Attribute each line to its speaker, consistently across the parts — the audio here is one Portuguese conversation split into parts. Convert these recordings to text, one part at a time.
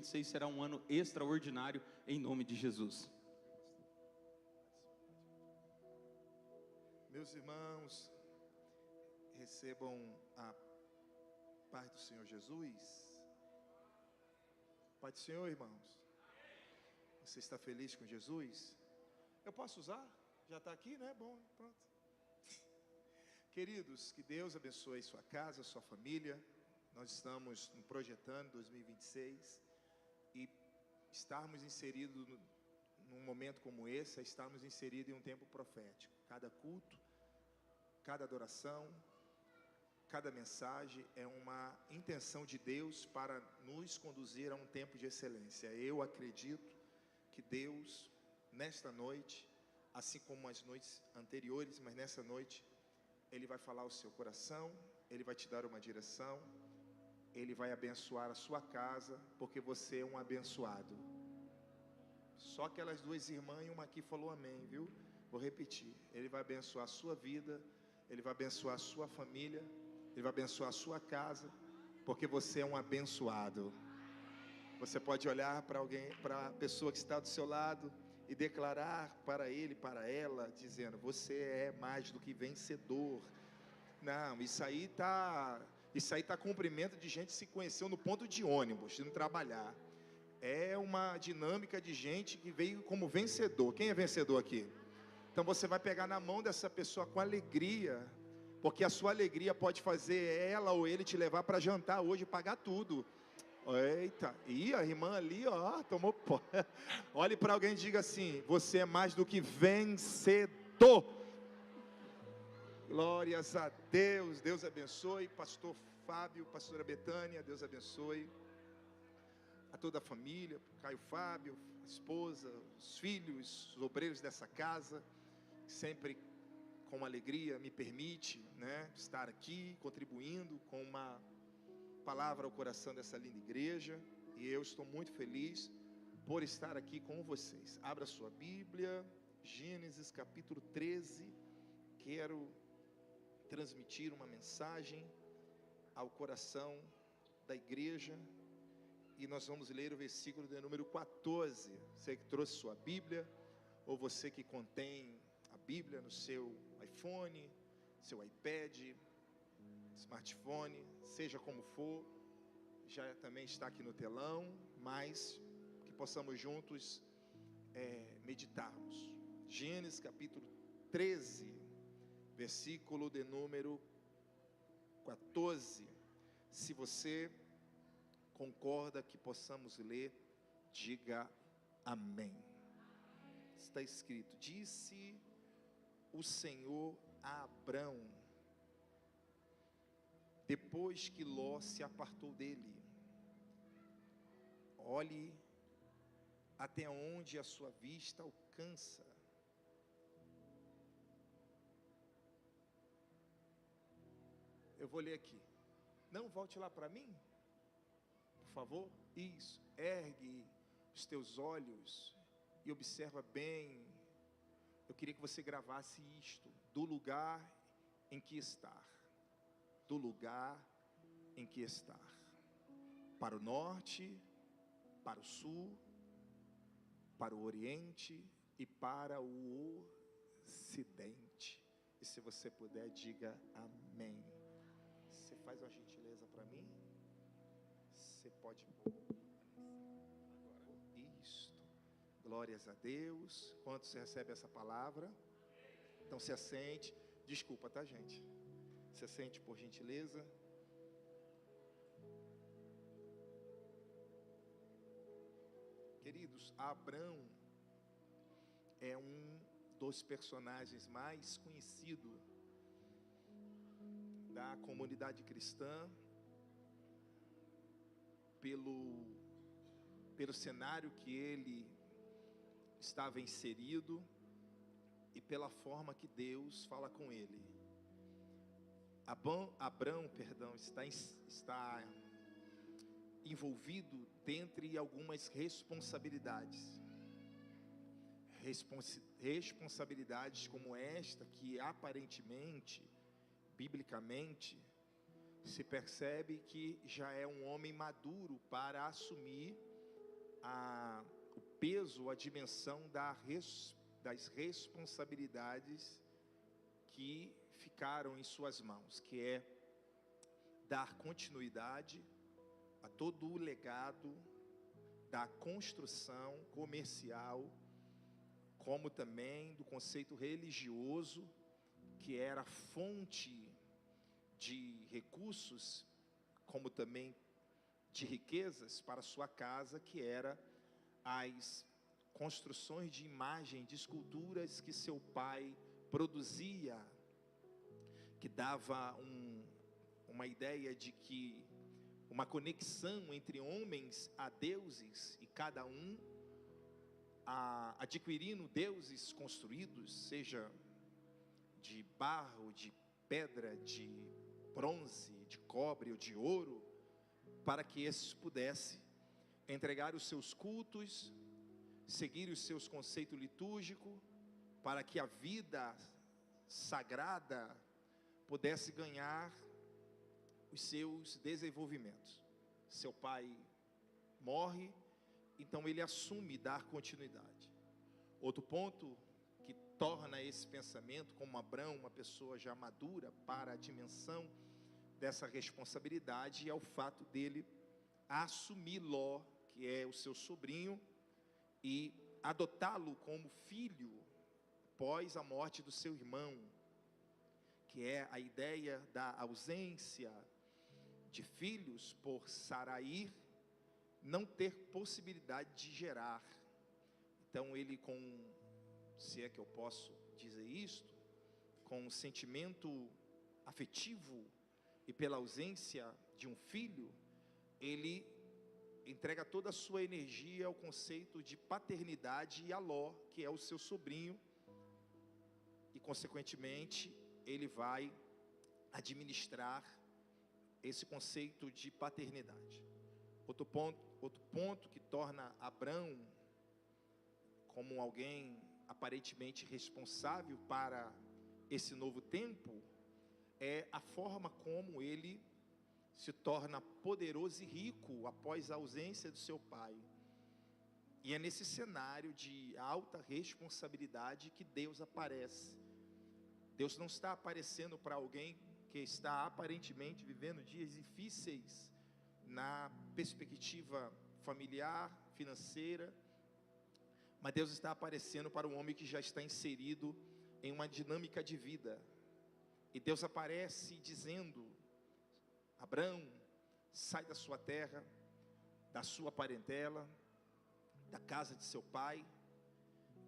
Speaker 1: 2026 será um ano extraordinário, em nome de Jesus.
Speaker 2: Meus irmãos, recebam a paz do Senhor Jesus. Paz do Senhor, irmãos. Você está feliz com Jesus? Eu posso usar? Já está aqui, né? Bom, pronto. Queridos, que Deus abençoe sua casa, sua família. Nós estamos projetando 2026 e estarmos inseridos num momento como esse, é estarmos inseridos em um tempo profético. Cada culto, cada adoração, cada mensagem é uma intenção de Deus para nos conduzir a um tempo de excelência. Eu acredito que Deus, nesta noite, assim como as noites anteriores, mas nessa noite, Ele vai falar ao seu coração, Ele vai te dar uma direção, Ele vai abençoar a sua casa, porque você é um abençoado. Só aquelas duas irmãs e uma aqui falou amém, viu? Vou repetir, Ele vai abençoar a sua vida, Ele vai abençoar a sua família, Ele vai abençoar a sua casa, porque você é um abençoado. Você pode olhar para alguém, para a pessoa que está do seu lado e declarar para ele, para ela, dizendo: você é mais do que vencedor. Não, isso aí tá cumprimento de gente que se conheceu no ponto de ônibus, indo trabalhar. É uma dinâmica de gente que veio como vencedor. Quem é vencedor aqui? Então você vai pegar na mão dessa pessoa com alegria, porque a sua alegria pode fazer ela ou ele te levar para jantar hoje e pagar tudo. Eita, e a irmã ali, ó, tomou pó. Olhe para alguém e diga assim: você é mais do que vencedor. Glórias a Deus. Deus abençoe, pastor Fábio, pastora Betânia, Deus abençoe a toda a família, Caio Fábio, a esposa, os filhos, os obreiros dessa casa, sempre com alegria me permite, né, estar aqui contribuindo com uma palavra ao coração dessa linda igreja, e eu estou muito feliz por estar aqui com vocês. Abra sua Bíblia, Gênesis capítulo 13, quero transmitir uma mensagem ao coração da igreja, e nós vamos ler o versículo de número 14, você que trouxe sua Bíblia, ou você que contém a Bíblia no seu iPhone, seu iPad, smartphone, seja como for, já também está aqui no telão, mas que possamos juntos meditarmos. Gênesis capítulo 13, versículo de número 14. Se você concorda que possamos ler, diga amém. Está escrito: disse o Senhor a Abrão, depois que Ló se apartou dele: olhe até onde a sua vista alcança. Eu vou ler aqui. Não volte lá para mim, por favor. Isso. Ergue os teus olhos e observa bem. Eu queria que você gravasse isto: do lugar em que estar. Do lugar em que estar. Para o norte, para o sul, para o oriente e para o ocidente. E se você puder, diga amém. Você faz uma gentileza para mim? Você pode pôr agora. Isto. Glórias a Deus. Quantos recebem essa palavra? Então se assente. Desculpa, tá, gente? Se assente, por gentileza. Queridos, Abrão é um dos personagens mais conhecidos da comunidade cristã, pelo cenário que ele estava inserido e pela forma que Deus fala com ele. Abrão, está envolvido dentre algumas responsabilidades. Responsabilidades como esta, que aparentemente, biblicamente, se percebe que já é um homem maduro para assumir o peso, a dimensão das responsabilidades que ficaram em suas mãos, que é dar continuidade a todo o legado da construção comercial, como também do conceito religioso, que era fonte de recursos, como também de riquezas para sua casa, que era as construções de imagem, de esculturas que seu pai produzia, que dava uma ideia de que uma conexão entre homens a deuses, e cada um adquirindo deuses construídos, seja de barro, de pedra, de bronze, de cobre ou de ouro, para que esses pudessem entregar os seus cultos, seguir os seus conceitos litúrgicos, para que a vida sagrada pudesse ganhar os seus desenvolvimentos. Seu pai morre, então ele assume dar continuidade. Outro ponto que torna esse pensamento, como Abraão, uma pessoa já madura para a dimensão dessa responsabilidade, é o fato dele assumir Ló, que é o seu sobrinho, e adotá-lo como filho após a morte do seu irmão, que é a ideia da ausência de filhos por Sarai não ter possibilidade de gerar. Então ele, se é que eu posso dizer isto, com um sentimento afetivo e pela ausência de um filho, ele entrega toda a sua energia ao conceito de paternidade e a Ló, que é o seu sobrinho, e consequentemente ele vai administrar esse conceito de paternidade. Outro ponto que torna Abrão como alguém aparentemente responsável para esse novo tempo é a forma como ele se torna poderoso e rico após a ausência do seu pai. E é nesse cenário de alta responsabilidade que Deus aparece. Deus não está aparecendo para alguém que está aparentemente vivendo dias difíceis na perspectiva familiar, financeira, mas Deus está aparecendo para um homem que já está inserido em uma dinâmica de vida. E Deus aparece dizendo: Abrão, sai da sua terra, da sua parentela, da casa de seu pai,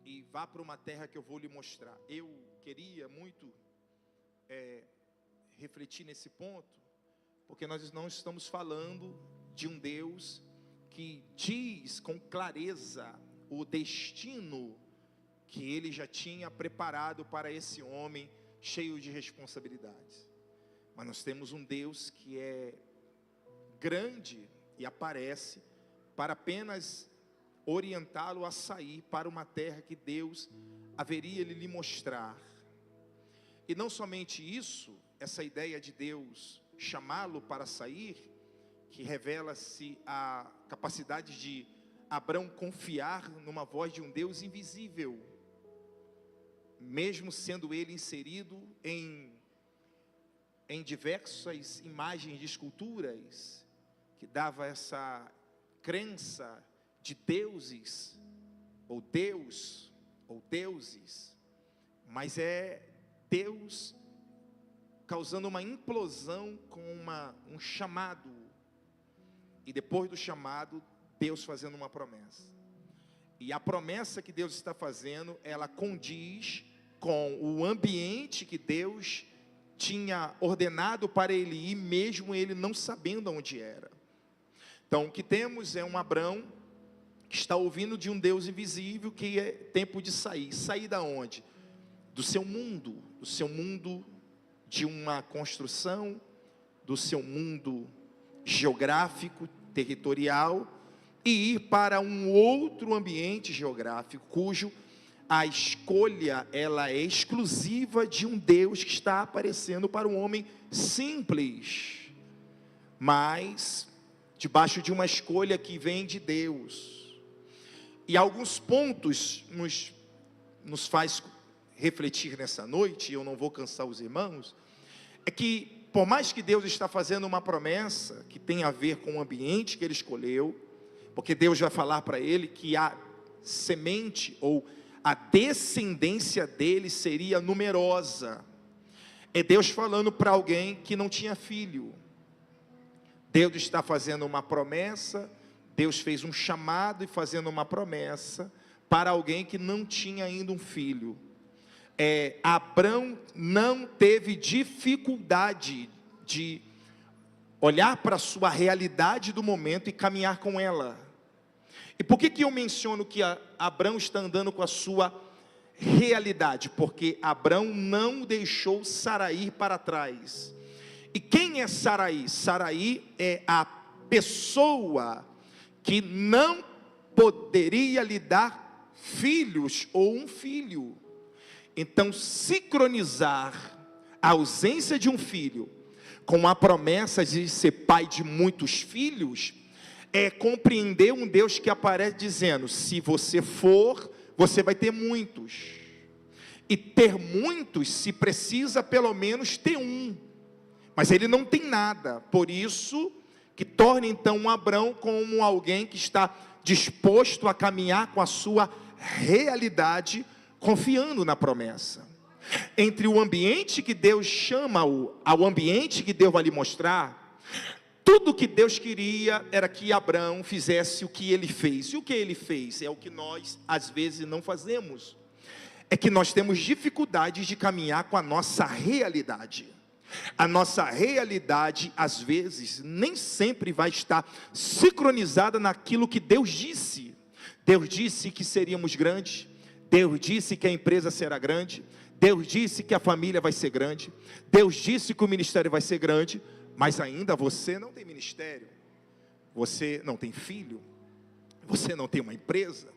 Speaker 2: e vá para uma terra que eu vou lhe mostrar. Eu queria muito refletir nesse ponto, porque nós não estamos falando de um Deus que diz com clareza o destino que ele já tinha preparado para esse homem cheio de responsabilidades. Mas nós temos um Deus que é grande e aparece para apenas orientá-lo a sair para uma terra que Deus haveria de lhe mostrar. E não somente isso, essa ideia de Deus chamá-lo para sair, que revela-se a capacidade de Abrão confiar numa voz de um Deus invisível, mesmo sendo ele inserido em diversas imagens de esculturas, que dava essa crença de deuses, ou Deus, ou deuses, mas é Deus causando uma implosão com um chamado, e depois do chamado, Deus fazendo uma promessa. E a promessa que Deus está fazendo, ela condiz com o ambiente que Deus tinha ordenado para ele ir, mesmo ele não sabendo onde era. Então, o que temos é um Abrão que está ouvindo de um Deus invisível, que é tempo de sair. Sair da onde? Do seu mundo de uma construção, do seu mundo geográfico, territorial, e ir para um outro ambiente geográfico, cujo a escolha ela é exclusiva de um Deus que está aparecendo para um homem simples, mas debaixo de uma escolha que vem de Deus. E alguns pontos nos faz refletir nessa noite, e eu não vou cansar os irmãos, é que por mais que Deus está fazendo uma promessa que tem a ver com o ambiente que Ele escolheu, porque Deus vai falar para ele que a semente ou a descendência dele seria numerosa. É Deus falando para alguém que não tinha filho. Deus está fazendo uma promessa, Deus fez um chamado e fazendo uma promessa para alguém que não tinha ainda um filho. Abrão não teve dificuldade de olhar para a sua realidade do momento e caminhar com ela. E por que eu menciono que Abrão está andando com a sua realidade? Porque Abrão não deixou Saraí para trás. E quem é Saraí? Saraí é a pessoa que não poderia lhe dar filhos ou um filho. Então, sincronizar a ausência de um filho com a promessa de ser pai de muitos filhos, é compreender um Deus que aparece dizendo: se você for, você vai ter muitos. E ter muitos se precisa pelo menos ter um. Mas ele não tem nada. Por isso que torna então um Abrão como alguém que está disposto a caminhar com a sua realidade, confiando na promessa. Entre o ambiente que Deus chama-o ao ambiente que Deus vai lhe mostrar, tudo que Deus queria era que Abrão fizesse o que ele fez. E o que ele fez é o que nós às vezes não fazemos. É que nós temos dificuldade de caminhar com a nossa realidade. A nossa realidade às vezes nem sempre vai estar sincronizada naquilo que Deus disse. Deus disse que seríamos grandes. Deus disse que a empresa será grande. Deus disse que a família vai ser grande. Deus disse que o ministério vai ser grande. Mas ainda você não tem ministério, você não tem filho, você não tem uma empresa.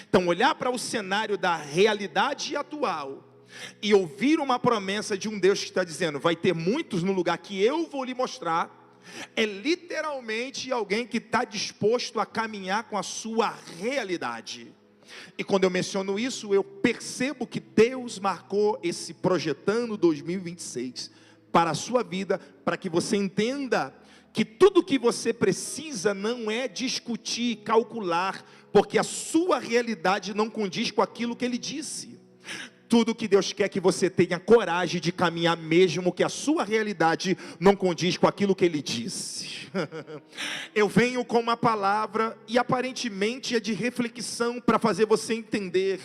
Speaker 2: Então olhar para o cenário da realidade atual e ouvir uma promessa de um Deus que está dizendo: vai ter muitos no lugar que eu vou lhe mostrar, é literalmente alguém que está disposto a caminhar com a sua realidade. E quando eu menciono isso, eu percebo que Deus marcou esse Projetando 2026 para a sua vida, para que você entenda que tudo que você precisa não é discutir, calcular, porque a sua realidade não condiz com aquilo que Ele disse. Tudo que Deus quer que você tenha coragem de caminhar, mesmo que a sua realidade não condiz com aquilo que Ele disse. Eu venho com uma palavra e aparentemente é de reflexão para fazer você entender.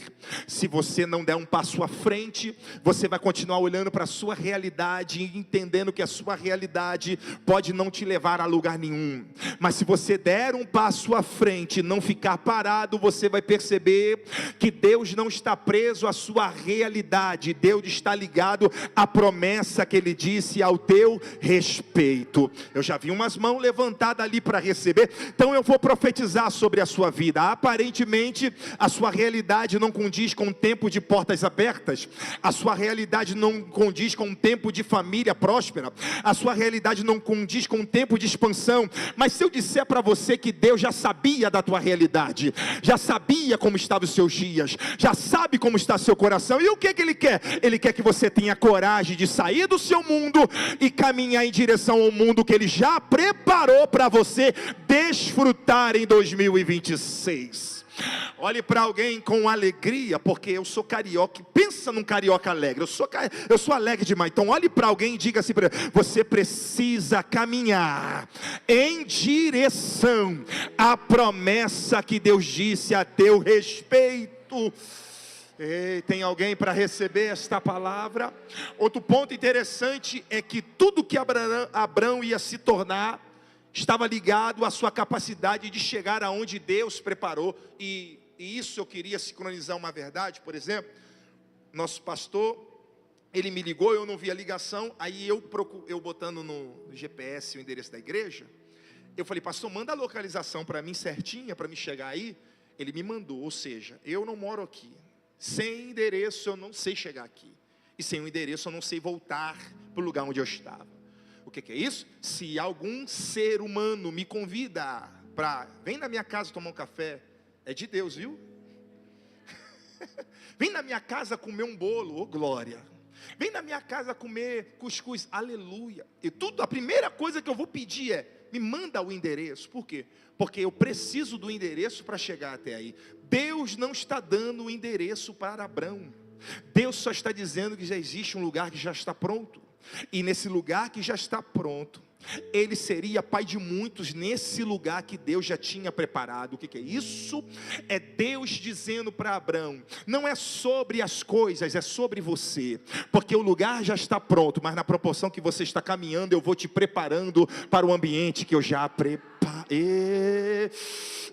Speaker 2: Se você não der um passo à frente, você vai continuar olhando para a sua realidade e entendendo que a sua realidade pode não te levar a lugar nenhum. Mas se você der um passo à frente e não ficar parado, você vai perceber que Deus não está preso à sua realidade. Deus está ligado à promessa que Ele disse ao teu respeito. Eu já vi umas mãos levantadas ali para receber. Então eu vou profetizar sobre a sua vida. Aparentemente a sua realidade não condiz com um tempo de portas abertas. A sua realidade não condiz com um tempo de família próspera. A sua realidade não condiz com um tempo de expansão. Mas se eu disser para você que Deus já sabia da tua realidade, já sabia como estavam os seus dias, já sabe como está seu coração, e o que Ele quer? Ele quer que você tenha coragem de sair do seu mundo e caminhar em direção ao mundo que Ele já preparou para você desfrutar em 2026. Olhe para alguém com alegria, porque eu sou carioca. Pensa num carioca alegre. Eu sou alegre demais. Então olhe para alguém e diga assim para ele: você precisa caminhar em direção à promessa que Deus disse a teu respeito. Ei, tem alguém para receber esta palavra? Outro ponto interessante é que tudo que Abrão ia se tornar estava ligado à sua capacidade de chegar aonde Deus preparou. E isso eu queria sincronizar uma verdade. Por exemplo, nosso pastor, ele me ligou, eu não vi a ligação. Aí eu botando no GPS o endereço da igreja, eu falei: pastor, manda a localização para mim certinha, para me chegar aí. Ele me mandou, ou seja, eu não moro aqui. Sem endereço eu não sei chegar aqui. E sem o endereço eu não sei voltar para o lugar onde eu estava. O que é isso? Se algum ser humano me convida para: vem na minha casa tomar um café, é de Deus, viu? Vem na minha casa comer um bolo, oh glória. Vem na minha casa comer cuscuz, aleluia. E tudo, a primeira coisa que eu vou pedir é, me manda o endereço. Por quê? Porque eu preciso do endereço para chegar até aí. Deus não está dando o endereço para Abrão. Deus só está dizendo que já existe um lugar que já está pronto. E nesse lugar que já está pronto, ele seria pai de muitos nesse lugar que Deus já tinha preparado. O que é isso? É Deus dizendo para Abrão, não é sobre as coisas, é sobre você, porque o lugar já está pronto, mas na proporção que você está caminhando, eu vou te preparando para o ambiente que eu já preparei.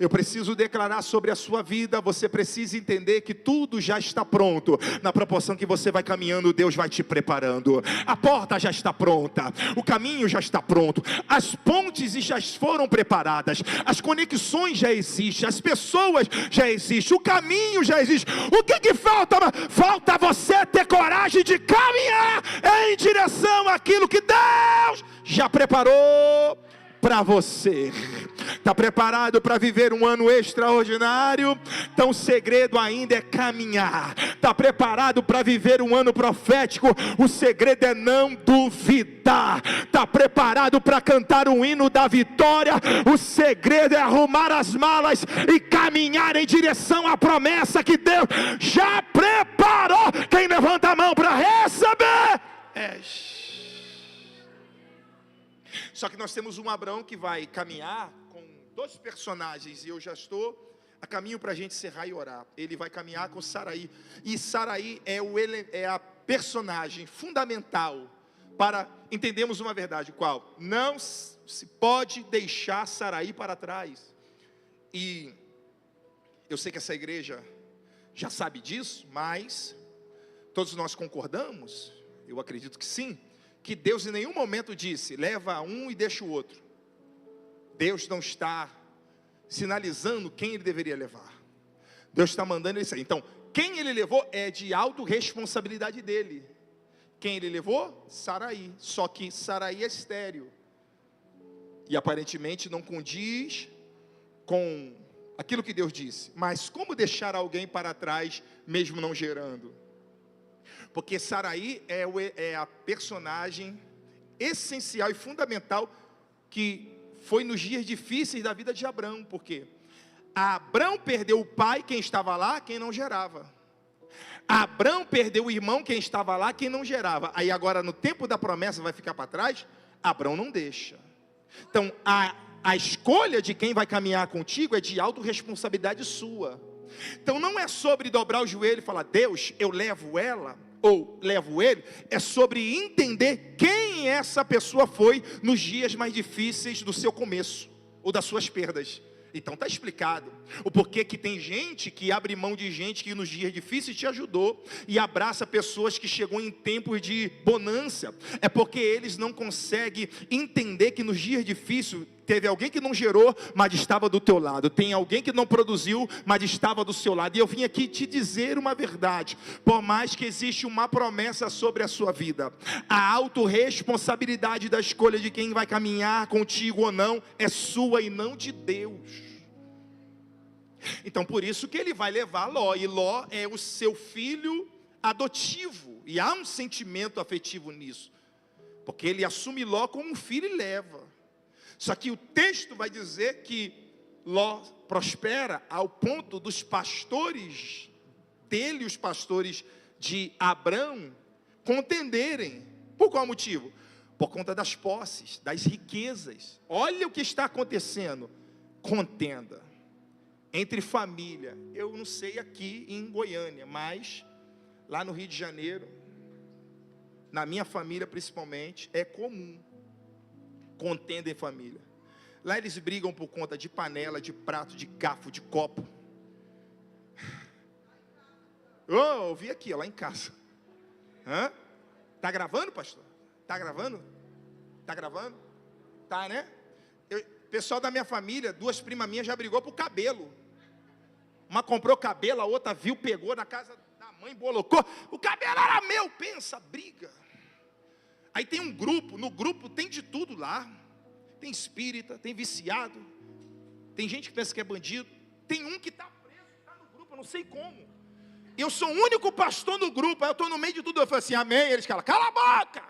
Speaker 2: Eu preciso declarar sobre a sua vida, você precisa entender que tudo já está pronto, na proporção que você vai caminhando, Deus vai te preparando. A porta já está pronta, o caminho já está pronto, as pontes já foram preparadas, as conexões já existem, as pessoas já existem, o caminho já existe. O que falta? Falta você ter coragem de caminhar em direção àquilo que Deus já preparou para você. Está preparado para viver um ano extraordinário? Então o segredo ainda é caminhar. Está preparado para viver um ano profético? O segredo é não duvidar. Está preparado para cantar um hino da vitória? O segredo é arrumar as malas e caminhar em direção à promessa que Deus já preparou. Quem levanta a mão para receber? Só que nós temos um Abraão que vai caminhar com dois personagens, e eu já estou a caminho para a gente encerrar e orar. Ele vai caminhar com Saraí, e Saraí é a personagem fundamental para entendermos uma verdade, qual? Não se pode deixar Saraí para trás. E eu sei que essa igreja já sabe disso, mas todos nós concordamos, eu acredito que sim, que Deus em nenhum momento disse, leva um e deixa o outro. Deus não está sinalizando quem ele deveria levar. Deus está mandando ele sair. Então, quem ele levou é de autorresponsabilidade dele. Quem ele levou? Saraí. Só que Saraí é estéril. E aparentemente não condiz com aquilo que Deus disse. Mas como deixar alguém para trás, mesmo não gerando? Porque Saraí é a personagem essencial e fundamental que foi nos dias difíceis da vida de Abrão. Porque Abrão perdeu o pai, quem estava lá, quem não gerava. Abrão perdeu o irmão, quem estava lá, quem não gerava. Aí agora no tempo da promessa vai ficar para trás? Abrão não deixa. Então a escolha de quem vai caminhar contigo é de autorresponsabilidade sua. Então não é sobre dobrar o joelho e falar, Deus, eu levo ela, ou levo ele, é sobre entender quem essa pessoa foi nos dias mais difíceis do seu começo, ou das suas perdas. Então está explicado o porquê que tem gente que abre mão de gente que nos dias difíceis te ajudou, e abraça pessoas que chegou em tempos de bonança. É porque eles não conseguem entender que nos dias difíceis teve alguém que não gerou, mas estava do teu lado. Tem alguém que não produziu, mas estava do seu lado. E eu vim aqui te dizer uma verdade. Por mais que existe uma promessa sobre a sua vida, a autorresponsabilidade da escolha de quem vai caminhar contigo ou não é sua e não de Deus. Então por isso que ele vai levar Ló. E Ló é o seu filho adotivo. E há um sentimento afetivo nisso. Porque ele assume Ló como um filho e leva. Só que o texto vai dizer que Ló prospera ao ponto dos pastores dele, os pastores de Abrão, contenderem. Por qual motivo? Por conta das posses, das riquezas. Olha o que está acontecendo. Contenda entre família. Eu não sei aqui em Goiânia, mas lá no Rio de Janeiro, na minha família principalmente, é comum. Contenda em família. Lá eles brigam por conta de panela, de prato, de garfo, de copo. Eu vi aqui, lá em casa. Tá gravando, pastor? Tá gravando? Tá gravando? Tá, né? Pessoal da minha família, duas primas minhas já brigou por cabelo. Uma comprou cabelo, a outra viu, pegou na casa da mãe, bolocou. O cabelo era meu, pensa, briga. Aí tem um grupo, no grupo tem de tudo lá. Tem espírita, tem viciado, tem gente que pensa que é bandido. Tem um que está preso, está no grupo, eu não sei como. eu sou o único pastor no grupo, aí eu estou no meio de tudo, eu falo assim, amém, eles falam, cala a boca,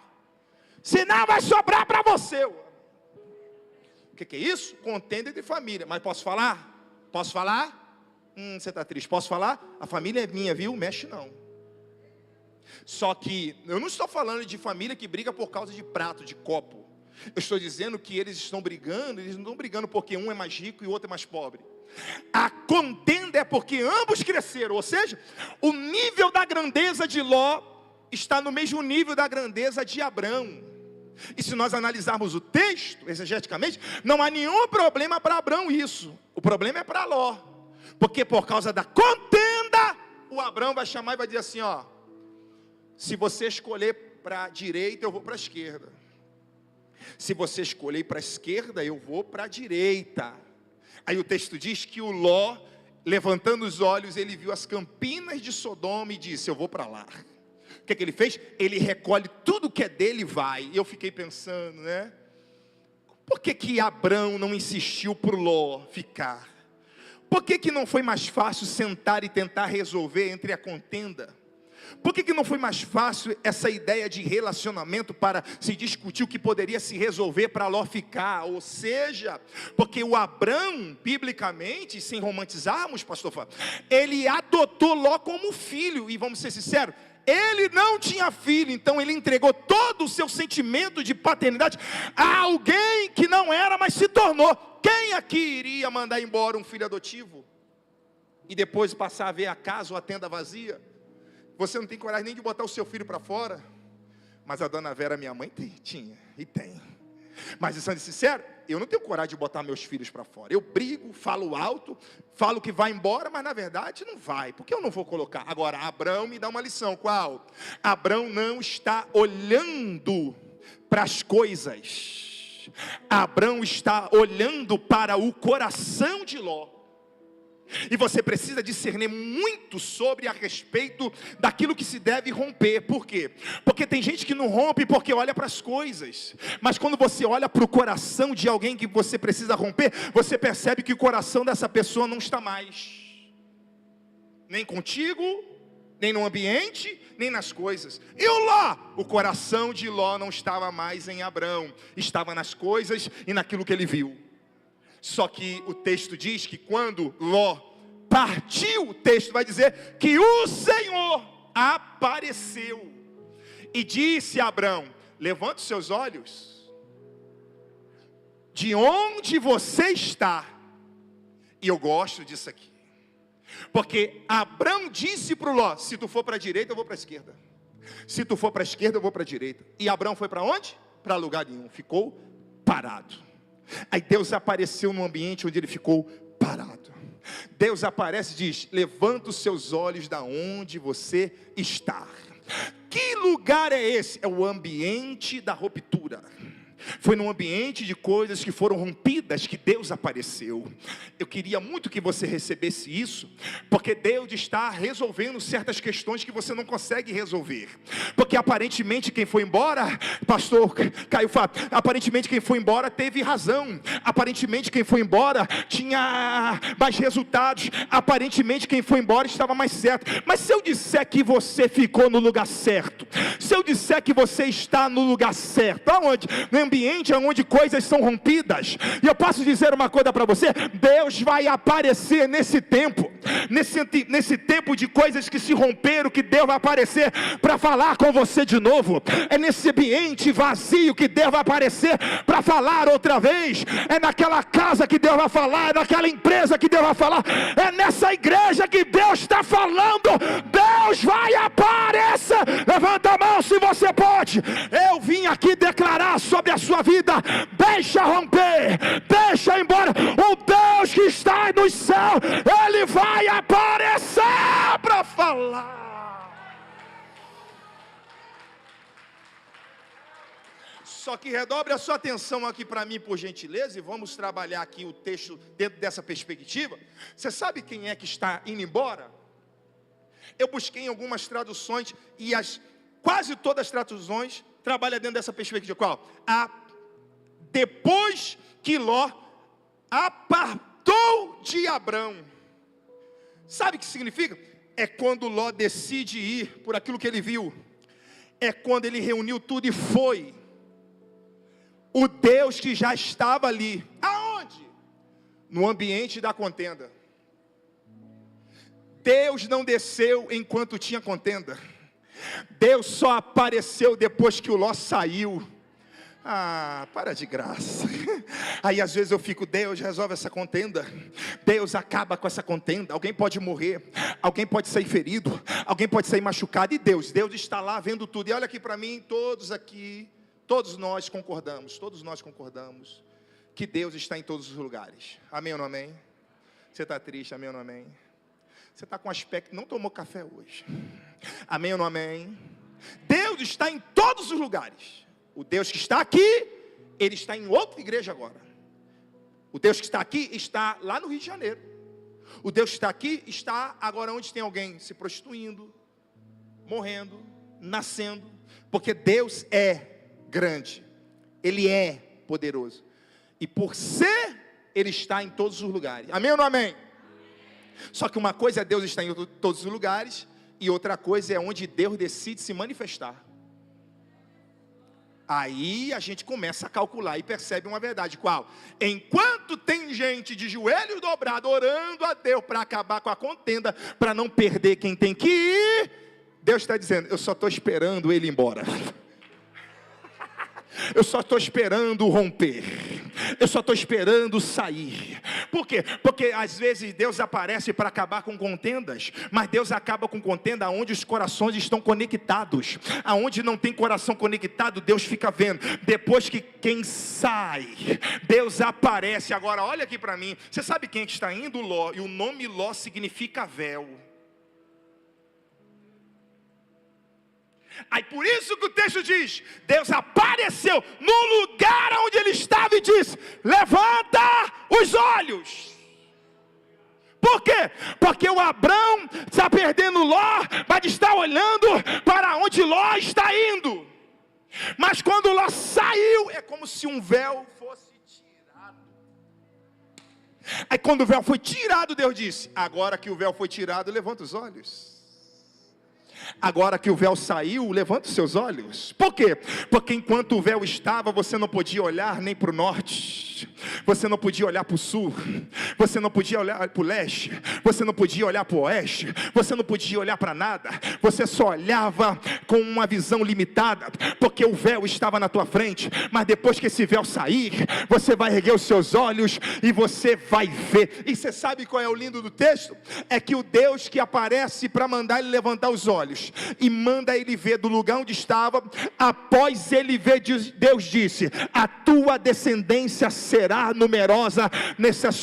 Speaker 2: senão vai sobrar para você. O que é isso? Contenda de família. Mas posso falar? Posso falar? Você está triste, posso falar? A família é minha, viu? Mexe não. Só que eu não estou falando de família que briga por causa de prato, de copo. Eu estou dizendo que eles estão brigando, eles não estão brigando porque um é mais rico e o outro é mais pobre. A contenda é porque ambos cresceram, ou seja, o nível da grandeza de Ló está no mesmo nível da grandeza de Abrão. E se nós analisarmos o texto, exegeticamente, não há nenhum problema para Abrão isso. O problema é para Ló. Porque por causa da contenda, o Abrão vai chamar e vai dizer assim, ó, se você escolher para a direita, eu vou para a esquerda. Se você escolher para a esquerda, eu vou para a direita. Aí o texto diz que o Ló, levantando os olhos, ele viu as campinas de Sodoma e disse, eu vou para lá. O que ele fez? Ele recolhe tudo que é dele e vai. E eu fiquei pensando, né? Por que Abrão não insistiu para o Ló ficar? Por que não foi mais fácil sentar e tentar resolver entre a contenda? Por que não foi mais fácil essa ideia de relacionamento para se discutir o que poderia se resolver para Ló ficar? Ou seja, porque o Abrão, biblicamente, sem romantizarmos, pastor Fábio, ele adotou Ló como filho, e vamos ser sinceros, ele não tinha filho, então ele entregou todo o seu sentimento de paternidade a alguém que não era, mas se tornou. Quem aqui iria mandar embora um filho adotivo? E depois passar a ver a casa ou a tenda vazia? Você não tem coragem nem de botar o seu filho para fora? Mas a dona Vera, minha mãe, tinha e tem. Mas, sendo sincero, eu não tenho coragem de botar meus filhos para fora. Eu brigo, falo alto, falo que vai embora, mas na verdade não vai. Por que eu não vou colocar? Agora, Abrão me dá uma lição. Qual? Abrão não está olhando para as coisas. Abrão está olhando para o coração de Ló. E você precisa discernir muito sobre a respeito daquilo que se deve romper. Por quê? Porque tem gente que não rompe porque olha para as coisas. Mas quando você olha para o coração de alguém que você precisa romper, você percebe que o coração dessa pessoa não está mais. Nem contigo, nem no ambiente, nem nas coisas. E o Ló? O coração de Ló não estava mais em Abrão. Estava nas coisas e naquilo que ele viu. Só que o texto diz que quando Ló partiu, o texto vai dizer que o Senhor apareceu e disse a Abrão, levante os seus olhos de onde você está. E eu gosto disso aqui, porque Abrão disse para o Ló, se tu for para a direita eu vou para a esquerda, se tu for para a esquerda eu vou para a direita. E Abrão foi para onde? Para lugar nenhum, ficou parado. Aí Deus apareceu num ambiente onde ele ficou parado. Deus aparece e diz, levanta os seus olhos da onde você está. Que lugar é esse? É o ambiente da ruptura. Foi num ambiente de coisas que foram rompidas que Deus apareceu. Eu queria muito que você recebesse isso, porque Deus está resolvendo certas questões que você não consegue resolver. Porque aparentemente quem foi embora, pastor Caio Fábio, aparentemente quem foi embora teve razão. Aparentemente quem foi embora tinha mais resultados. Aparentemente quem foi embora estava mais certo. Mas se eu disser que você ficou no lugar certo, se eu disser que você está no lugar certo, aonde? No ambiente onde coisas são rompidas. E eu posso dizer uma coisa para você, Deus vai aparecer nesse tempo, nesse tempo de coisas que se romperam, que Deus vai aparecer para falar com você de novo. É nesse ambiente vazio que Deus vai aparecer para falar outra vez. É naquela casa que Deus vai falar, é naquela empresa que Deus vai falar, é nessa igreja que Deus está falando. Deus vai aparecer. Levanta a mão se você pode. Eu vim aqui declarar sobre a sua vida, deixa romper, deixa ir embora. O Deus que está nos céus, Ele vai aparecer para falar. Só que redobre a sua atenção aqui para mim, por gentileza, e vamos trabalhar aqui o texto dentro dessa perspectiva. Você sabe quem é que está indo embora? Eu busquei em algumas traduções e quase todas as traduções trabalha dentro dessa perspectiva. Qual? Depois que Ló apartou de Abrão. Sabe o que significa? é quando Ló decide ir por aquilo que ele viu. É quando ele reuniu tudo e foi. O Deus que já estava ali. Aonde? No ambiente da contenda. Deus não desceu enquanto tinha contenda. Deus só apareceu depois que o Ló saiu. Ah, para de graça. Aí às vezes eu fico, Deus resolve essa contenda, Deus acaba com essa contenda. Alguém pode morrer, alguém pode sair ferido, alguém pode sair machucado. E Deus está lá vendo tudo. E olha aqui para mim, todos aqui, todos nós concordamos que Deus está em todos os lugares. Amém ou não amém? Você está triste, amém ou não amém? Você está com aspecto, não tomou café hoje. Amém ou não amém? Deus está em todos os lugares. O Deus que está aqui, Ele está em outra igreja agora. O Deus que está aqui está lá no Rio de Janeiro. O Deus que está aqui está agora onde tem alguém se prostituindo, morrendo, nascendo. Porque Deus é grande, Ele é poderoso. E por ser, Ele está em todos os lugares. Amém ou não amém? Só que uma coisa é Deus estar em todos os lugares, e outra coisa é onde Deus decide se manifestar. Aí a gente começa a calcular e percebe uma verdade. Qual? Enquanto tem gente de joelhos dobrados orando a Deus para acabar com a contenda, para não perder quem tem que ir, Deus está dizendo, eu só estou esperando ele ir embora. Eu só estou esperando romper. Eu só estou esperando sair. Por quê? Porque às vezes Deus aparece para acabar com contendas, mas Deus acaba com contenda onde os corações estão conectados. Aonde não tem coração conectado, Deus fica vendo. Depois que quem sai, Deus aparece. Agora olha aqui para mim. Você sabe quem é que está indo? Ló. E o nome Ló significa véu. Aí por isso que o texto diz, Deus apareceu no lugar onde ele estava e disse, levanta os olhos. Por quê? Porque o Abrão está perdendo Ló, mas está olhando para onde Ló está indo. Mas quando Ló saiu, é como se um véu fosse tirado. Aí quando o véu foi tirado, Deus disse, agora que o véu foi tirado, levanta os olhos. Agora que o véu saiu, levanta os seus olhos. Por quê? Porque enquanto o véu estava, você não podia olhar nem para o norte, você não podia olhar para o sul, você não podia olhar para o leste, você não podia olhar para o oeste, você não podia olhar para nada, você só olhava com uma visão limitada, porque o véu estava na tua frente. Mas depois que esse véu sair, você vai erguer os seus olhos e você vai ver. E você sabe qual é o lindo do texto? É que o Deus que aparece para mandar ele levantar os olhos e manda ele ver do lugar onde estava, após ele ver, Deus disse, a tua descendência será numerosa nesses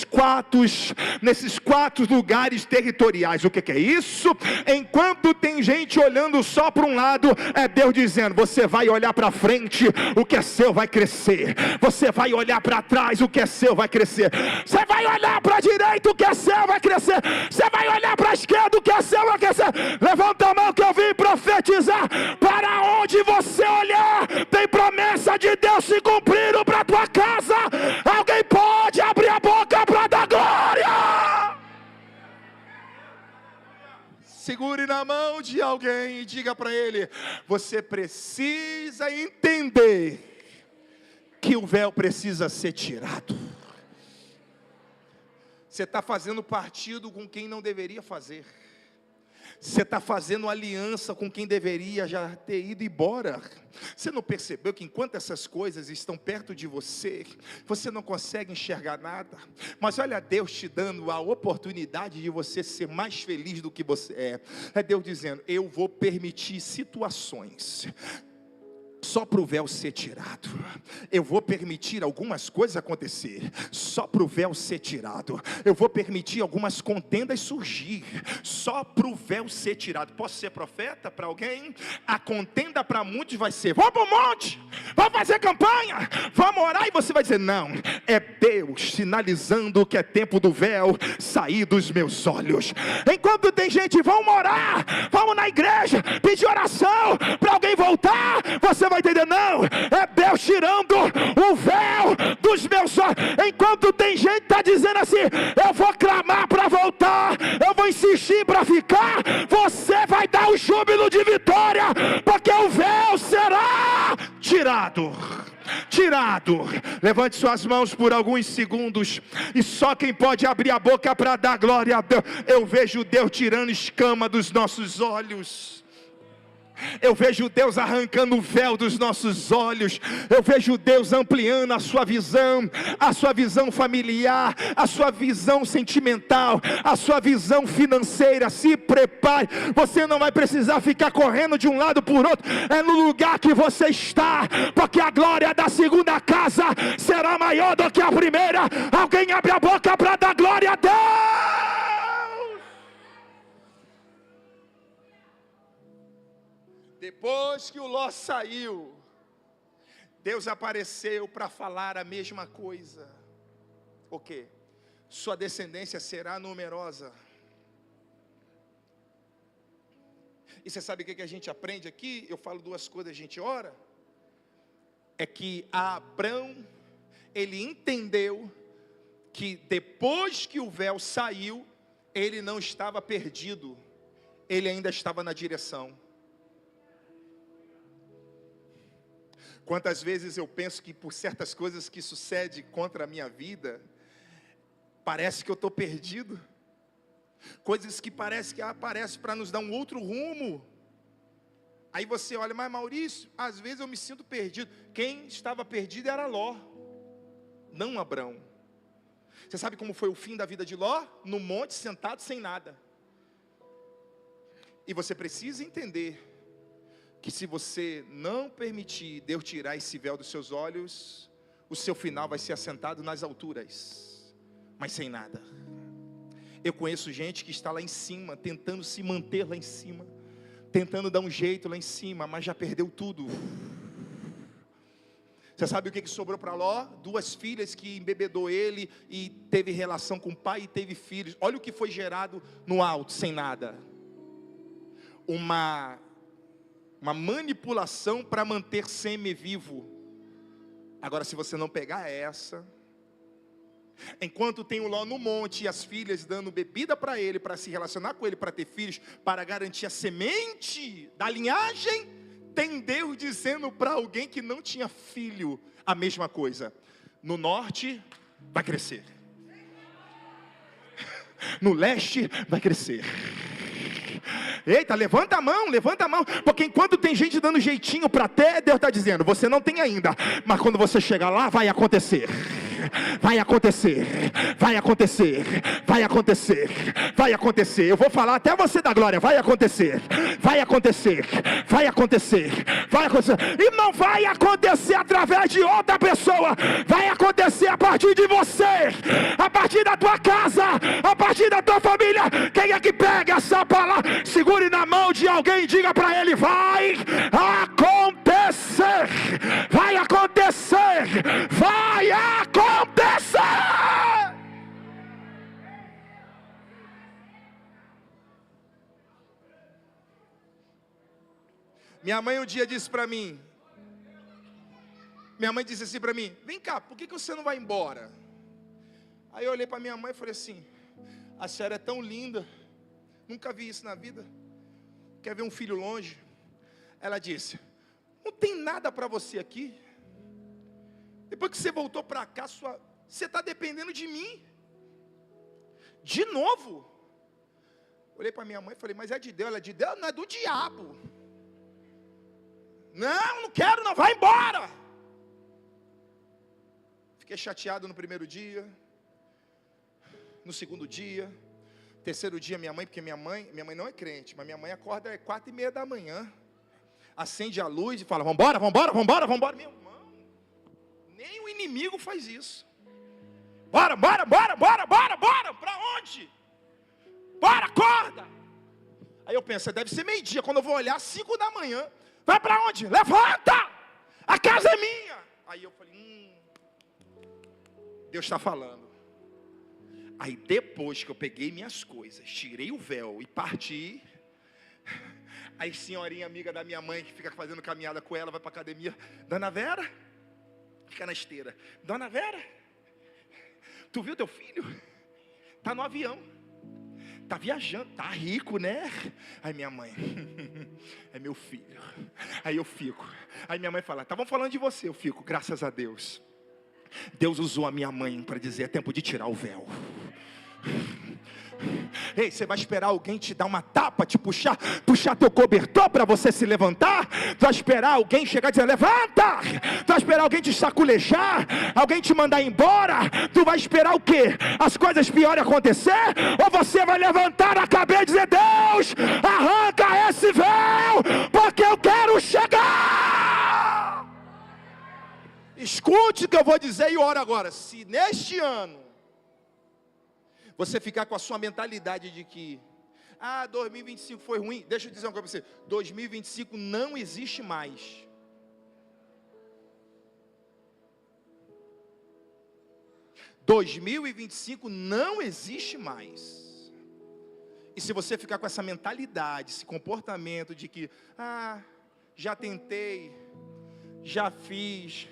Speaker 2: quatro lugares territoriais. O que é isso? Enquanto tem gente olhando só para um lado, é Deus dizendo, você vai olhar para frente, o que é seu vai crescer. Você vai olhar para trás, o que é seu vai crescer. Você vai olhar para a direita, o que é seu vai crescer. Você vai olhar para a esquerda, o que é seu vai crescer. Levanta a mão que eu vim profetizar. Para onde você olhar, tem promessa de Deus se cumprindo para a tua casa. Alguém pode abrir a boca para dar glória? Segure na mão de alguém e diga para ele, você precisa entender que o véu precisa ser tirado. Você está fazendo partido com quem não deveria fazer. Você está fazendo aliança com quem deveria já ter ido embora. Você não percebeu que enquanto essas coisas estão perto de você, você não consegue enxergar nada? Mas olha Deus te dando a oportunidade de você ser mais feliz do que você é. É Deus dizendo, eu vou permitir situações só para o véu ser tirado. Eu vou permitir algumas coisas acontecer só para o véu ser tirado. Eu vou permitir algumas contendas surgir só para o véu ser tirado. Posso ser profeta para alguém? A contenda para muitos vai ser, vamos para o monte, vamos fazer campanha, vamos orar, e você vai dizer, não, é Deus sinalizando que é tempo do véu sair dos meus olhos. Enquanto tem gente, vamos orar, vamos na igreja, pedir oração para alguém voltar, você vai
Speaker 3: vai entender, não, é Deus tirando o véu dos meus olhos. Enquanto tem gente que está dizendo assim, eu vou clamar para voltar, eu vou insistir para ficar, você vai dar o júbilo de vitória, porque o véu será tirado. Levante suas mãos por alguns segundos, e só quem pode abrir a boca para dar glória a Deus. Eu vejo Deus tirando escama dos nossos olhos. Eu vejo Deus arrancando o véu dos nossos olhos. Eu vejo Deus ampliando a sua visão familiar, a sua visão sentimental, a sua visão financeira. Se prepare, você não vai precisar ficar correndo de um lado por outro, é no lugar que você está, porque a glória da segunda casa será maior do que a primeira. Alguém abre a boca para dar glória a Deus. Depois que o Ló saiu, Deus apareceu para falar a mesma coisa. O quê? Sua descendência será numerosa. E você sabe o que a gente aprende aqui? Eu falo duas coisas, a gente ora. É que Abrão, ele entendeu que depois que o véu saiu, ele não estava perdido, ele ainda estava na direção. Quantas vezes eu penso que por certas coisas que sucedem contra a minha vida, parece que eu estou perdido. Coisas que parece que aparecem para nos dar um outro rumo. Aí você olha, mas Maurício, às vezes eu me sinto perdido. Quem estava perdido era Ló, não Abrão. Você sabe como foi o fim da vida de Ló? No monte, sentado sem nada. E você precisa entender que se você não permitir Deus tirar esse véu dos seus olhos, o seu final vai ser assentado nas alturas, mas sem nada. Eu conheço gente que está lá em cima, tentando se manter lá em cima, tentando dar um jeito lá em cima, mas já perdeu tudo. Você sabe o que sobrou para Ló? 2 filhas que embebedou ele e teve relação com o pai e teve filhos. Olha o que foi gerado no alto, sem nada. Uma manipulação para manter sêmen vivo. Agora, se você não pegar essa, enquanto tem o Ló no monte e as filhas dando bebida para ele, para se relacionar com ele, para ter filhos, para garantir a semente da linhagem, tem Deus dizendo para alguém que não tinha filho a mesma coisa. No norte vai crescer, no leste vai crescer. Eita, levanta a mão, porque enquanto tem gente dando jeitinho para ter, Deus está dizendo, você não tem ainda, mas quando você chegar lá, vai acontecer. Eu vou falar até você dar glória. Vai acontecer. E não vai acontecer através de outra pessoa. Vai acontecer a partir de você, a partir da tua casa, a partir da tua família. Quem é que pega essa palavra? Segure na mão de alguém e diga para ele: vai acontecer. Minha mãe um dia disse para mim, assim para mim: vem cá, por que você não vai embora? Aí eu olhei para minha mãe e falei assim: a senhora é tão linda, nunca vi isso na vida, quer ver um filho longe? Ela disse: não tem nada para você aqui, depois que você voltou para cá, você está dependendo de mim, de novo. Olhei para minha mãe e falei: mas é de Deus? Ela é de Deus? Não, é do diabo. Não quero não, vai embora. Fiquei chateado no primeiro dia, no segundo dia, terceiro dia porque minha mãe não é crente, mas minha mãe acorda às 4:30 da manhã, acende a luz e fala: vambora. Meu irmão, nem o inimigo faz isso. Bora, para onde? Bora, acorda. Aí eu penso, deve ser meio-dia, quando eu vou olhar, 5 da manhã. Vai para onde? Levanta! A casa é minha. Aí eu falei, Deus está falando. Aí depois que eu peguei minhas coisas, tirei o véu e parti, Aí senhorinha amiga da minha mãe, que fica fazendo caminhada com ela, vai para academia. Dona Vera, fica na esteira. Dona Vera, tu viu teu filho? Tá no avião. Tá viajando, tá rico, né? Aí minha mãe, é meu filho. Aí eu fico. Aí minha mãe fala, estavam falando de você. Eu fico, graças a Deus. Deus usou a minha mãe para dizer, é tempo de tirar o véu. Ei, você vai esperar alguém te dar uma tapa, te puxar teu cobertor para você se levantar? Tu vai esperar alguém chegar e dizer, levanta! Tu vai esperar alguém te saculejar? Alguém te mandar embora? Tu vai esperar o quê? As coisas piores acontecer? Ou você vai levantar a cabeça e dizer, Deus, arranca esse véu, porque eu quero chegar! Escute o que eu vou dizer e ora agora. Se neste ano você ficar com a sua mentalidade de que 2025 foi ruim, deixa eu dizer uma coisa para você, 2025 não existe mais. (2025) não existe mais. E se você ficar com essa mentalidade, esse comportamento de que já tentei, já fiz,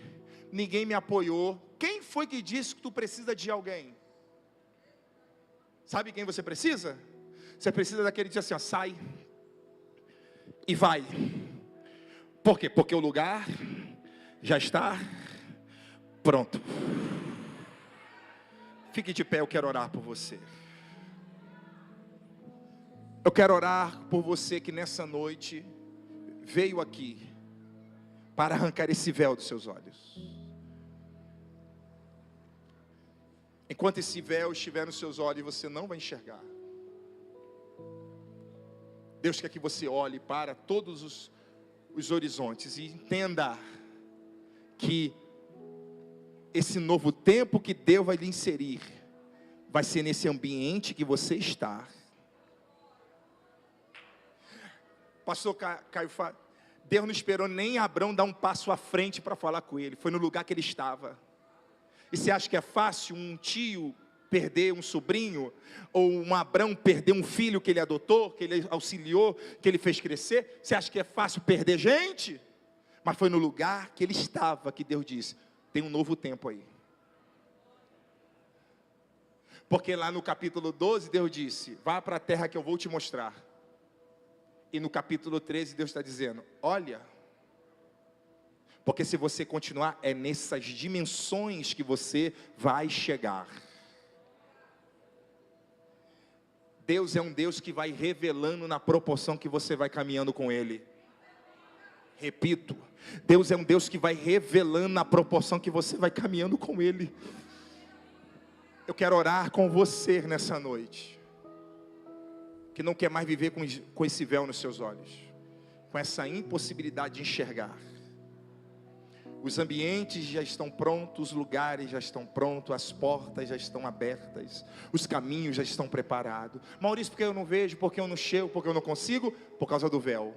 Speaker 3: ninguém me apoiou. Quem foi que disse que tu precisa de alguém? Sabe quem você precisa? Você precisa daquele que diz assim, sai e vai. Por quê? Porque o lugar já está pronto. Fique de pé, eu quero orar por você. Eu quero orar por você que nessa noite veio aqui para arrancar esse véu dos seus olhos. Enquanto esse véu estiver nos seus olhos, você não vai enxergar. Deus quer que você olhe para todos os horizontes e entenda que esse novo tempo que Deus vai lhe inserir, vai ser nesse ambiente que você está. Pastor Caio fala, Deus não esperou nem Abrão dar um passo à frente para falar com ele, foi no lugar que ele estava. E você acha que é fácil um tio perder um sobrinho, ou um Abrão perder um filho que ele adotou, que ele auxiliou, que ele fez crescer? Você acha que é fácil perder gente? Mas foi no lugar que ele estava que Deus disse, tem um novo tempo aí. Porque lá no capítulo 12 Deus disse, vá para a terra que eu vou te mostrar. E no capítulo 13 Deus está dizendo, olha, porque se você continuar, é nessas dimensões que você vai chegar. Deus é um Deus que vai revelando na proporção que você vai caminhando com Ele. Repito, Deus é um Deus que vai revelando na proporção que você vai caminhando com Ele. Eu quero orar com você nessa noite, que não quer mais viver com esse véu nos seus olhos, com essa impossibilidade de enxergar. Os ambientes já estão prontos, os lugares já estão prontos, as portas já estão abertas, os caminhos já estão preparados. Maurício, porque eu não vejo, porque eu não chego, porque eu não consigo? Por causa do véu.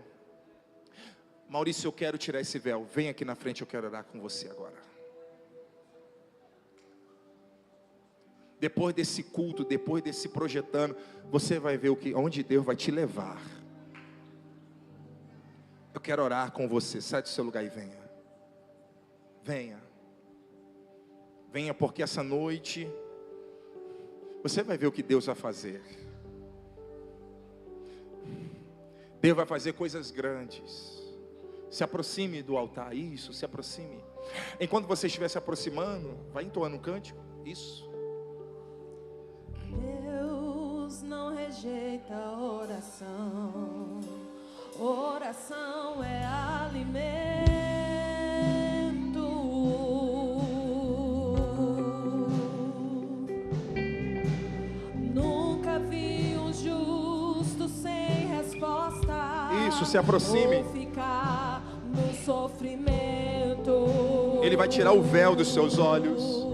Speaker 3: Maurício, eu quero tirar esse véu. Vem aqui na frente, eu quero orar com você agora. Depois desse culto, depois desse projetando, você vai ver onde Deus vai te levar. Eu quero orar com você. Sai do seu lugar e venha. Venha. Venha, porque essa noite você vai ver o que Deus vai fazer. Deus vai fazer coisas grandes. Se aproxime do altar. Isso, se aproxime. Enquanto você estiver se aproximando, vai entoando um cântico. Isso.
Speaker 4: Deus não rejeita a oração. Oração é alimento. Nunca vi um justo sem resposta.
Speaker 3: Isso, se aproxime.
Speaker 4: Ou ficar no sofrimento.
Speaker 3: Ele vai tirar o véu dos seus olhos.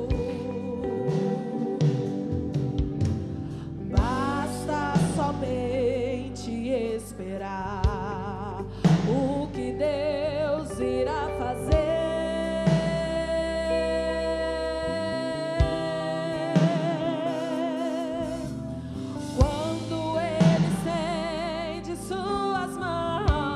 Speaker 4: Somente esperar o que Deus irá fazer. Quando Ele estende suas mãos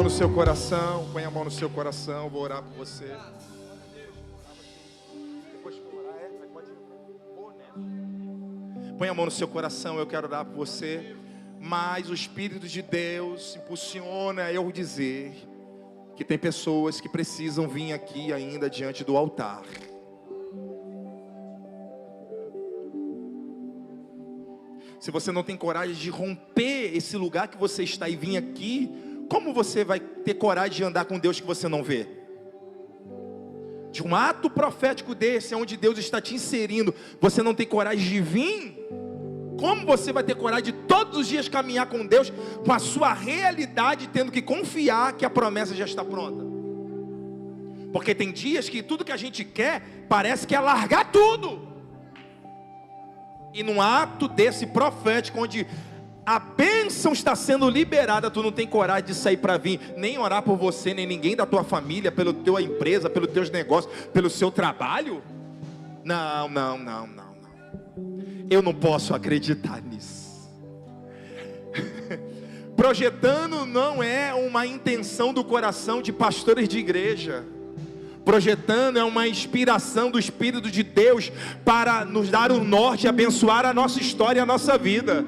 Speaker 3: mão no seu coração, põe a mão no seu coração, vou orar por você. Põe a mão no seu coração, eu quero orar por você. Mas o Espírito de Deus impulsiona eu dizer que tem pessoas que precisam vir aqui ainda diante do altar. Se você não tem coragem de romper esse lugar que você está e vir aqui, como você vai ter coragem de andar com Deus que você não vê? De um ato profético desse, onde Deus está te inserindo, você não tem coragem de vir? Como você vai ter coragem de todos os dias caminhar com Deus, com a sua realidade, tendo que confiar que a promessa já está pronta? Porque tem dias que tudo que a gente quer, parece que é largar tudo. E num ato desse profético, onde a bênção está sendo liberada, tu não tem coragem de sair para vir, nem orar por você, nem ninguém da tua família, pela tua empresa, pelos teus negócios, pelo seu trabalho? Não. Eu não posso acreditar nisso. Projetando não é uma intenção do coração de pastores de igreja. Projetando é uma inspiração do Espírito de Deus para nos dar o norte e abençoar a nossa história e a nossa vida.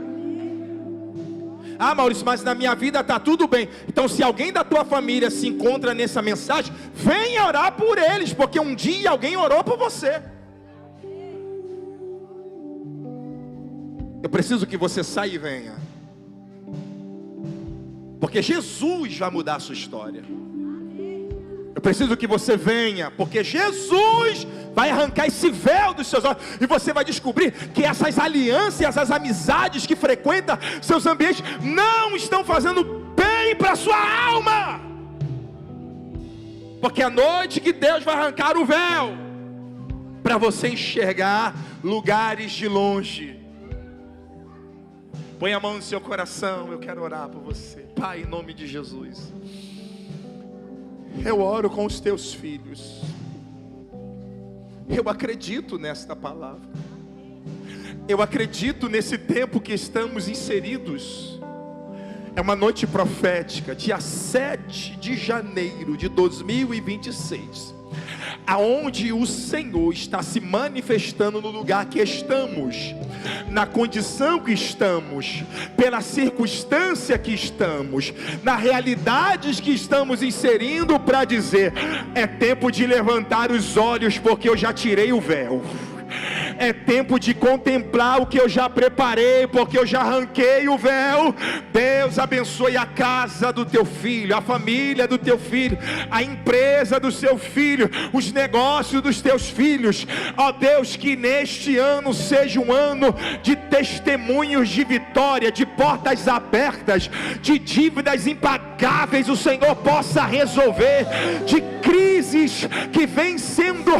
Speaker 3: Ah, Maurício, mas na minha vida está tudo bem. Então, se alguém da tua família se encontra nessa mensagem, venha orar por eles, porque um dia alguém orou por você. Eu preciso que você saia e venha, porque Jesus vai mudar a sua história. Eu preciso que você venha, porque Jesus vai arrancar esse véu dos seus olhos, e você vai descobrir que essas alianças, essas amizades que frequentam seus ambientes, não estão fazendo bem para a sua alma. Porque é a noite que Deus vai arrancar o véu, para você enxergar lugares de longe. Põe a mão no seu coração, eu quero orar por você. Pai, em nome de Jesus, eu oro com os teus filhos. Eu acredito nesta palavra. Eu acredito nesse tempo que estamos inseridos. É uma noite profética, dia 7 de janeiro de 2026. Aonde o Senhor está se manifestando no lugar que estamos, na condição que estamos, pela circunstância que estamos, na realidades que estamos inserindo, para dizer: é tempo de levantar os olhos, porque eu já tirei o véu. É tempo de contemplar o que eu já preparei, porque eu já arranquei o véu. Deus abençoe a casa do teu filho, a família do teu filho, a empresa do seu filho, os negócios dos teus filhos. Ó Deus, que neste ano seja um ano de testemunhos de vitória, de portas abertas, de dívidas impagáveis o Senhor possa resolver, de crises que vem sendo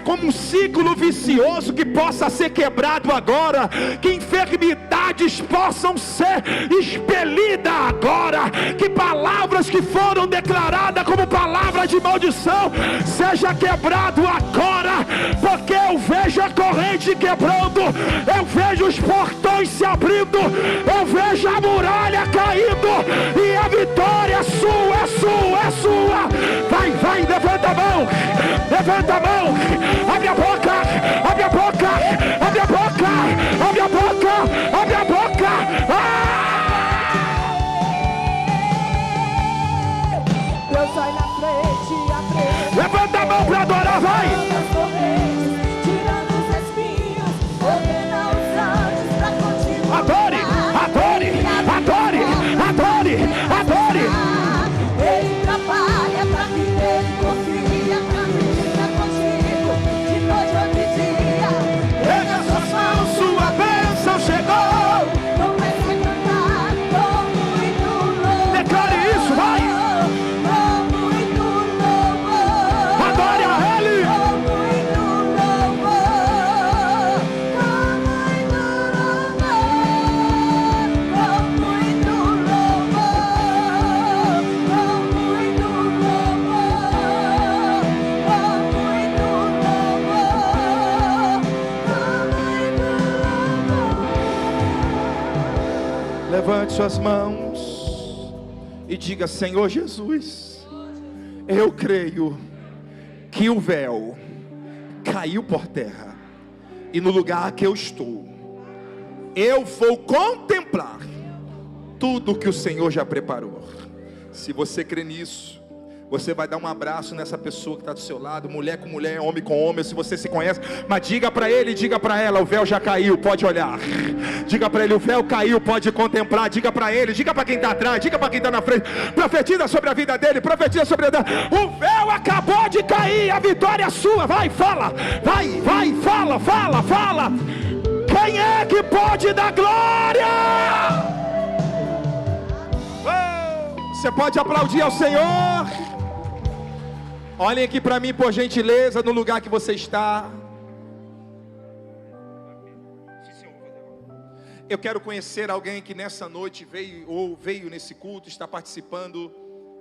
Speaker 3: como um ciclo vicioso que possa ser quebrado agora, que enfermidades possam ser expelidas agora, que palavras que foram declaradas como palavra de maldição seja quebrado agora, porque eu vejo a corrente quebrando, eu vejo os portões se abrindo, eu vejo a muralha caindo, e a vitória é sua, é sua, é sua. Vai, levanta a mão, abre a boca, abre a boca, abre a boca, abre a boca, abre a boca.
Speaker 4: Deus vai na frente, à frente.
Speaker 3: Levanta a mão para adorar, vai.
Speaker 4: Tirando os espinhos, ordena os anjos pra continuar.
Speaker 3: Adore, adore, adore, adore, adore.
Speaker 4: Ele trabalha pra que ele confia, caminha contigo, de noite ou de dia.
Speaker 3: Pega as suas mãos, sua bênção chegou.
Speaker 4: Comece a cantar com muito louvor.
Speaker 3: Declare isso, vai.
Speaker 4: Com muito louvor.
Speaker 3: Adore a Ele.
Speaker 4: Com muito louvor. Com muito louvor. Com muito louvor. Com muito louvor. Com muito louvor. Com muito louvor.
Speaker 3: Levante suas mãos e diga: Senhor Jesus, eu creio que o véu caiu por terra, e no lugar que eu estou, eu vou contemplar tudo que o Senhor já preparou. Se você crê nisso, você vai dar um abraço nessa pessoa que está do seu lado, mulher com mulher, homem com homem, se você se conhece, mas diga para ele, diga para ela: o véu já caiu, pode olhar. Diga para ele: o véu caiu, pode contemplar. Diga para ele, diga para quem está atrás, diga para quem está na frente, profetiza sobre a vida dele, profetiza sobre a vida. O véu acabou de cair, a vitória é sua. Vai, fala, vai, fala. Quem é que pode dar glória? Você pode aplaudir ao Senhor. Olhem aqui para mim, por gentileza, no lugar que você está. Eu quero conhecer alguém que nessa noite veio nesse culto, está participando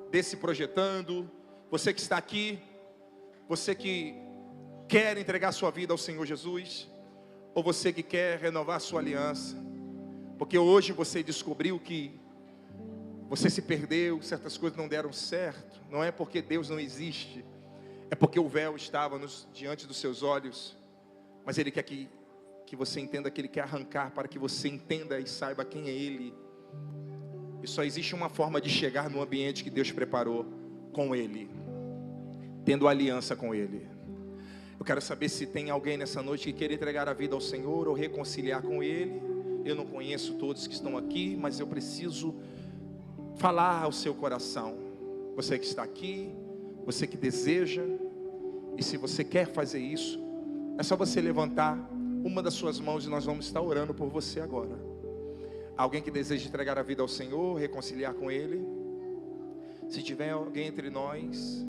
Speaker 3: desse projetando. Você que está aqui, você que quer entregar sua vida ao Senhor Jesus, ou você que quer renovar sua aliança, porque hoje você descobriu que você se perdeu, certas coisas não deram certo. Não é porque Deus não existe, é porque o véu estava diante dos seus olhos. Mas Ele quer que você entenda que Ele quer arrancar, para que você entenda e saiba quem é Ele. E só existe uma forma de chegar no ambiente que Deus preparou: com Ele, tendo aliança com Ele. Eu quero saber se tem alguém nessa noite que quer entregar a vida ao Senhor ou reconciliar com Ele. Eu não conheço todos que estão aqui, mas eu preciso falar ao seu coração. Você que está aqui, você que deseja, e se você quer fazer isso, é só você levantar uma das suas mãos e nós vamos estar orando por você agora. Alguém que deseja entregar a vida ao Senhor, reconciliar com Ele? Se tiver alguém entre nós